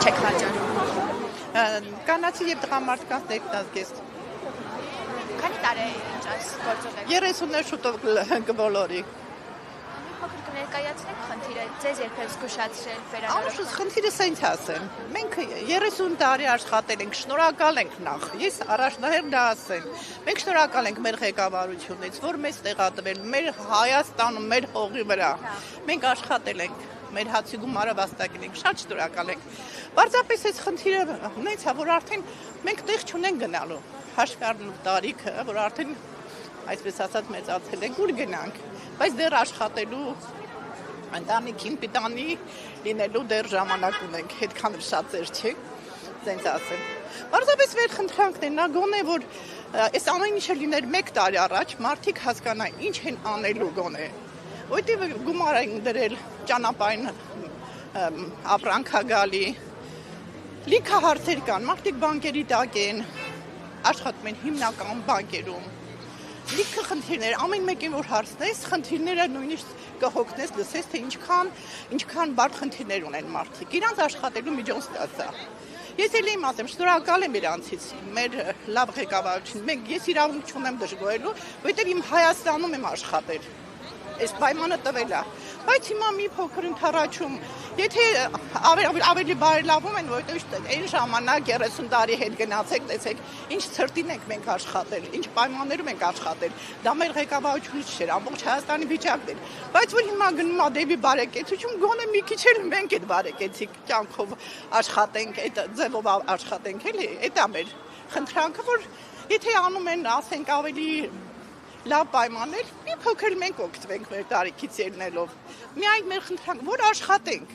չեք հաճարում։ Կանացի եւ տղամարդկանց ներկայացկես։ Քանի տարի է ինչ այս գործով եք։ 30-ներ շուտով կբոլորի։ Փոքր կներկայացնեք խնդիրը, ձեզ երբեք զգուշացրել վերանորոգ։ Անշուշտ խնդիրը սենց ասեմ։ Մենք 30 տարի աշխատել ենք, շնորհակալ ենք նախ։ Ես առաջնահերթ դա ասեմ։ Մենք շնորհակալ ենք մեր ղեկավարությունից, որ մեզ տեղադրել մեր Հայաստանում, մեր հողի վրա։ Մենք աշխատել ենք, մեր հացի գումարը վաստակել ենք, շատ շնորհակալ ենք։ Պարզապես այս խնդիրը հենց է, որ արդեն մենք տեղ չունենք գնալու։ Հաշվի առնելով տարիքը, որ արդեն այսպես ասած մեծացել ենք, ուր գնանք, բայց դեռ աշխատելու ընտանիքին պիտանի լինելու դեռ ժամանակ ունենք, այդքան շատ ծեր չէ, ասենց ասեմ։ Պարզապես մեր խնդրանքն է, նա գոնե որ այս ամեն ինչը լիներ 1 տարի առաջ, մարդիկ հասկանային ինչ են անելու գոնե։ Որտեղ գումար են դրել ճանապարհին ապրանքա գալի, լիքը հարցեր կան, մարդիկ բանկերի տակ են, աշխատում են հիմնական բանկերում։ Լիքը խնդիրներ, ամեն մեկին որ հարցնես, խնդիրները նույնիսկ կհոգնես, լսես, թե ինչքան բարդ խնդիրներ ունեն մարդիկ։ Իրանց աշխատելու միջոց ստացա։ Ես էլ եմ ասեմ, շնորհակալ եմ իրանցից, մեր լավ ղեկավարություն։ Ես իրավունք չունեմ դժգոհելու, որովհետև իմ Հայաստանում եմ աշխատել։ Այս պայմանը տվել է։ Բայց հիմա մի փոքր ընդառաջում, եթե ավելի բարելավում են, որովհետև այն ժամանակ 30 տարի հետ գնացեք, տեսեք, ինչ ցրտին ենք մենք աշխատել, ինչ պայմաններում ենք աշխատել։ Դա մեր ղեկավարությունից չէր, ամբողջ Հայաստանի վիճակն էր։ Բայց որ հիմա գնում է դեպի բարեկեցություն, գոնե մի քիչ էլ մենք այդ բարեկեցիկ կյանքով աշխատենք, այդ ձևով աշխատենք, էլի, դա մեր խնդրանքը, որ եթե անում են, ասենք ավելի լավ պայմաններ, մի փոքր մենք օգտվենք մեր տարիքից ելնելով։ Միայն մեր խնդրանքը, որ աշխատենք։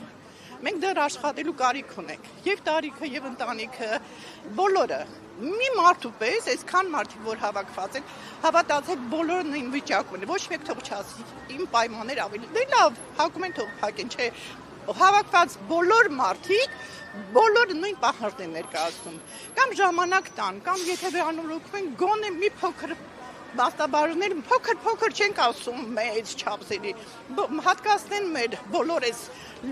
Մենք դեռ աշխատելու կարիք ունենք։ Եվ տարիքը, եւ ընտանիքը, բոլորը։ Մի մարդու պես, այսքան մարդիկ, որ հավաքված են, հավատացեք, բոլորը նույն վիճակում են։ Ոչ մեկ թող չասի, իմ պայմաններ ավելի։ Դե լավ, հակում են թող փակեն, չէ։ Հավաքված բոլոր մարդիկ, բոլորը նույն պահանջն են ներկայացնում։ Կամ ժամանակ տան, կամ եթե վերանորոգում են, գոնե մի փոքր բաստաբարներ փոքր չենք ասում մեծ չափսերի, հատկացնեն մեր բոլոր այս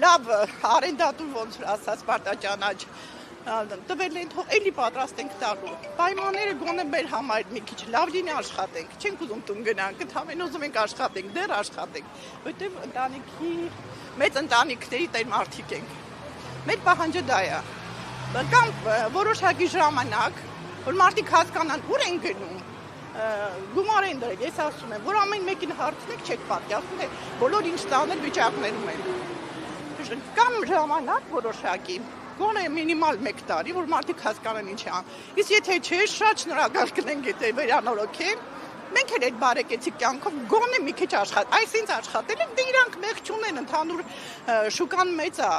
լավ արենդատուր ոնց որ ասած պարտաճանաչ տվել են թող էլի պատրաստ ենք տալու։ Պայմանները գոնե մեր համար մի քիչ լավ լինի աշխատենք, չենք ուզում տուն գնանք, ընդհանրեն ուզում ենք աշխատենք, դեռ աշխատենք, որտեվ ընտանիքի մեծ ընտանիքների տեր մարդիկ ենք։ Մեր պահանջը դա է։ Կամ որոշակի ժամանակ, որ մարդիկ հասկանան ուր են գնում, գումար են դրել, ես ասում եմ, որ ամեն մեկին հարցնեք չեք պատկասում, բոլոր ինչ տանել վիճակներում են։ Կամ ժամանակ որոշակի, գոնե մինիմալ 1 տարի, որ մարդիկ հասկանան ինչ է։ Իսկ եթե չէ, շատ շնորհակալ կլինենք, եթե վերանորոգեն, մենք էլ այդ բարեկեցիկ կյանքով գոնե մի քիչ աշխատել, այսինքն աշխատել ենք, դե իրանք մեղ չունեն, ընդհանուր շուկան մեծ է,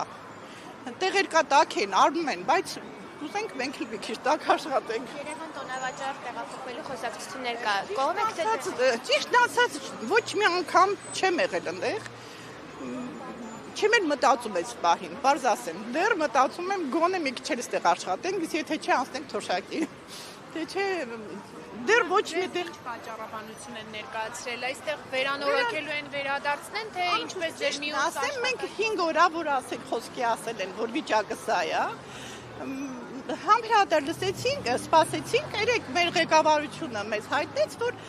տեղեր կա տաք են, արվում են, բայց ուզենք մենք էլ մի քիչ տակ աշխատենք։ Երևան տոնավաճառ տեղափոխվելու խոսակցություններ կա։ Կողմ եք թե ճիշտ ասած, ոչ մի անգամ չեմ եղել այնտեղ։ Չեմ էլ մտածում այս պահին, բարձ ասեմ, դեռ մտածում եմ գոնե մի քիչ էլ ստեղ աշխատենք, իսկ եթե չէ անցնենք թոշակի։ Թե չէ, դեռ ոչ մի տեղ պատճառաբանություն են ներկայացրել, այստեղ վերանորոգելու են վերադարձնեն, թե ինչպես ձեր մյուս ասեմ, մենք 5 օր որ ասեք խոսքի ասել են, որ վիճակը սա է, համբերատար լսեցինք, սպասեցինք, երեք մեր ղեկավարությունը մեզ հայտնեց, որ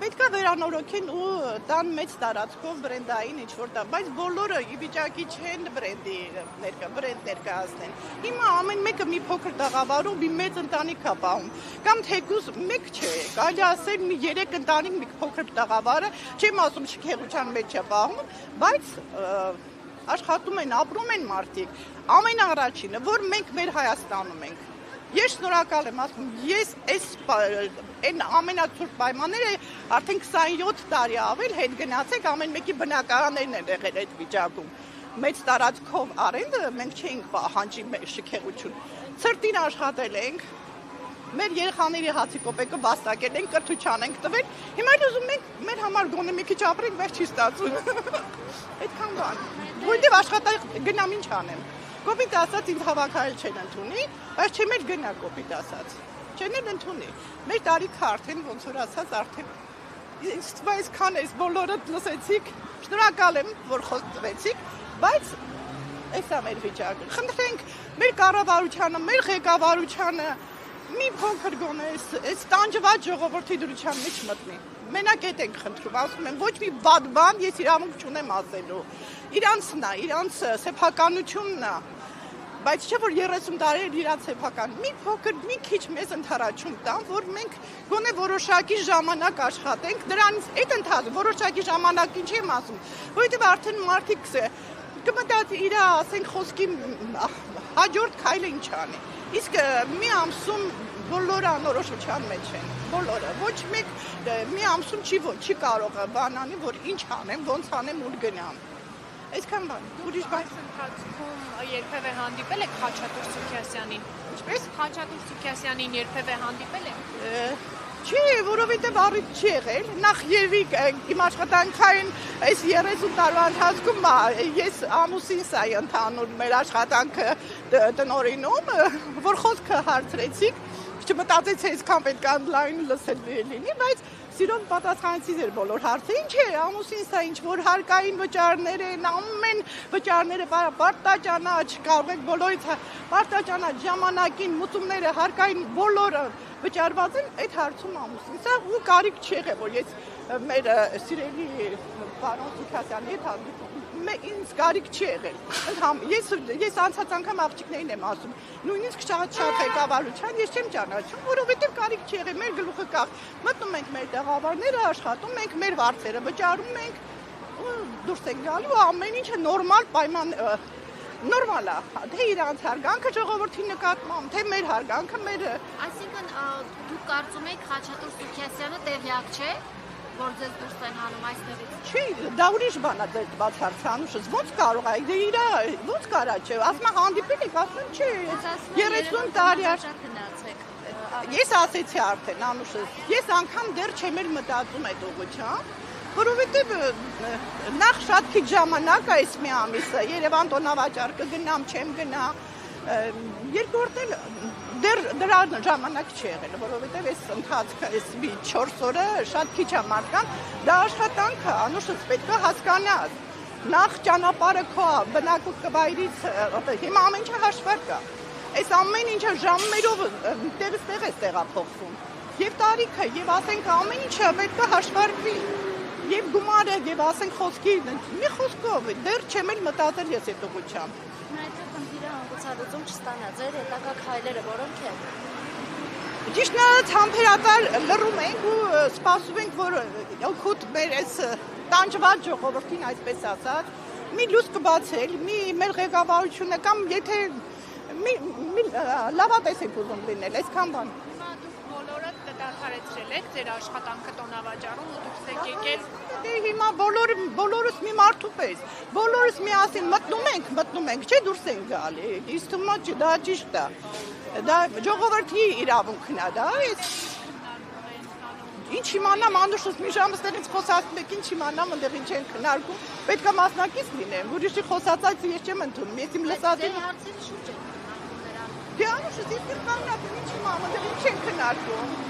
պետք է վերանորոգեն ու տան մեծ տարածքով բրենդային ինչ-որ տան, բայց բոլորը ի վիճակի չեն բրենդ ներկայացնեն։ Հիմա ամեն մեկը մի փոքր տաղավարում մի մեծ ընտանիք է պահում, կամ թեկուզ մեկ չէ, կարելի ասել մի 3 ընտանիք մի փոքր տաղավարը, չեմ ասում շքեղության մեջ է պահում, բայց աշխատում են, ապրում են մարդիկ, ամենաառաջինը, որ մենք մեր Հայաստանում ենք։ Ես շնորհակալ եմ ասում, ես այն ամենացուրտ պայմանները արդեն 27 տարի ավել հետ գնացեք, ամեն մեկի բնակարաններն են եղել այդ վիճակում։ Մեծ տարածքով արենդը մենք չէինք պահանջի մեր շքեղություն։ Ցրտին աշխատել ենք, մեր երեխաների հացի կոպեկը վաստակել ենք, կրթության ենք տվել, հիմա ուզում ենք մեր համար գոնե մի քիչ ապրենք, բայց չի ստացվում։ Այդքան բան։ Որտեվ աշխատանք գնամ ինչ անեմ։ Կոպիտ ասած ինձ հավաքարել չեն ընդունի, բայց չեմ էլ գնա կոպիտ ասած։ Չեն էլ ընդունի։ Մեր տարիքը արդեն ոնց որ ասած արդեն այսքան էս բոլորը լսեցիք, շնորհակալ եմ, որ խոստվեցիք, բայց Էս է մեր վիճակը։ Խնդրենք մեր կառավարությանը, մեր ղեկավարությանը մի փոքր գոնե այս տանջված ժողովրդի դրության մեջ մտնի։ Մենակ այդ ենք խնդրում, ասում եմ, ոչ մի բադ բան ես իրավունք չունեմ ասելու։ Իրանցն է, իրանց սեփականությունն է, բայց չէ որ 30 տարի էր իրանց սեփական։ Մի փոքր, մի քիչ մեզ ընթառաջում տան, որ մենք գոնե որոշակի ժամանակ աշխատենք, դրանից այդ ընթացքում որոշակի ժամանակ ինչ եմ ասում, որովհետև արդեն մարդիկ կմտածի իր, ասենք, խոսքի հաջորդ քայլը ինչ անի։ Իսկ մի ամսում բոլորը անորոշության մեջ են, բոլորը, ոչ մեկ մի ամսում չի կարող բան անի, որ ինչ անեմ, ոնց անեմ, ուր գնամ։ Այսքան բան, ուրիշ բան։ Ընթացքում երբևէ հանդիպել եք Խաչատուր Սուքիասյանին։ Ինչպես։ Խաչատուր Սուքիասյանին երբևէ հանդիպել եք։ Չի, որովհետև առիթ չի եղել, նախ երևի իմ աշխատանքային այս 30 տարվա ընթացքում ես ամուսինս այ ընդհանուր մեր աշխատանքը տնօրինում, որ խոսքը հարցրեցիք, չմտածեցի այսքան պետք է online լսել լինի, բայց սիրով պատասխանեցի ձեր բոլոր հարցերին, չէ, ամուսինս է ինչ որ հարկային վճարներ են, ամեն վճարները պարտաճանաչ, կարող եք բոլորից պարտաճանաչ ժամանակին մուծումները հարկային բոլորը վճարված են, այդ հարցում ամուսինս է ու կարիք չի եղել, որ ես մեր սիրելի պարոն Սուքիասյանի հետ հանդիպում, ինձ կարիք չի եղել։ Ես անցած անգամ աղջիկներին եմ ասում, նույնիսկ շատ ղեկավարության ես չեմ ճանաչում, որովհետև կարիք չի եղել, մեր գլուխը կախ, մտնում ենք մեր տաղավարները, աշխատում ենք, մեր վարձերը վճարում ենք, դուրս ենք գալու, ամեն ինչը նորմալ պայման նորմալ է, թե իրանց հարգանքը ժողովրդի նկատմամբ, թե մեր հարգանքը մեր։ Այսինքն դուք կարծում եք Խաչատուր Սուքիասյանը տեղյակ չէ, որ ձեզ դուրս են հանում այստեղից։ Չի, դա ուրիշ բան է բաց հարցանուշս, ոնց կարող է, իրա ոնց կարա չէ, ասում է հանդիպել եք, ասում եմ չէ, 30 տարի ես ասեցի արդեն անուշս, ես անգամ դեռ չեմ էլ մտածում այդ ուղղությամբ, որովհետև նախ շատ քիչ ժամանակ է այս մի ամիսը, Երևան տոնավաճառ կգնամ, չեմ գնա, երկրորդ էլ դեռ դրա ժամանակ չի եղել, որովհետև այս ընթացքը, այս մի 4 օրը շատ քիչ է մարդկան, դա աշխատանք է, անուշս պետք է հասկանաս, նախ ճանապարհը քո բնակավայրից, հիմա ամեն ինչը հաշվար կա, այս ամեն ինչը ժամերով տեղից տեղ է տեղափոխվում, եւ տարիքը, եւ ասենք ամեն ինչը պետք է հաշվարկվի, եւ գումարը, եւ ասենք խոսքի, մի խոսքով, դեռ չեմ էլ մտածել ես այդ ուղղությամբ։ Այդ խնդիրը հանգուցալուծում չստանա, ձեր հետագա քայլերը որոնք են։ Ճիշտն ասած համբերատար լռում ենք ու սպասում ենք, որ օգուտ մեր այս տանջված ժողովրդին, այսպես ասած, մի լույս կբացել, մեր ղեկավարությունը կամ եթե մի լավատես եք ուզում լինել, այսքան բան։ Հիմա դուք բոլորը դադարեցրել եք ձեր աշխատանքը տոնավաճառում ու դուք եք եկել։ Դե հիմա բոլորս մի մարդու պես, բոլորս միասին մտնում ենք, չէ՞ դուրս ենք գալի, իսկ թվում է դա ճիշտ է, դա ժողովրդի իրավունքն է, դա ինչ իմանամ, անուշս մի ժամստերից խոսացնում եք, ինչ իմանամ, ընդեղ ինչ են քննարկում, պետք է մասնակից լինեմ, ուրիշի խոսածած ես չեմ ընդունում, ես իմ լսածին։ Ձեր հարցերի շուրջ եք քննարկում նրան։ Դե անուշս ես կանգնած եմ, ինչ իմանամ, ընդեղ ինչ են քննարկում։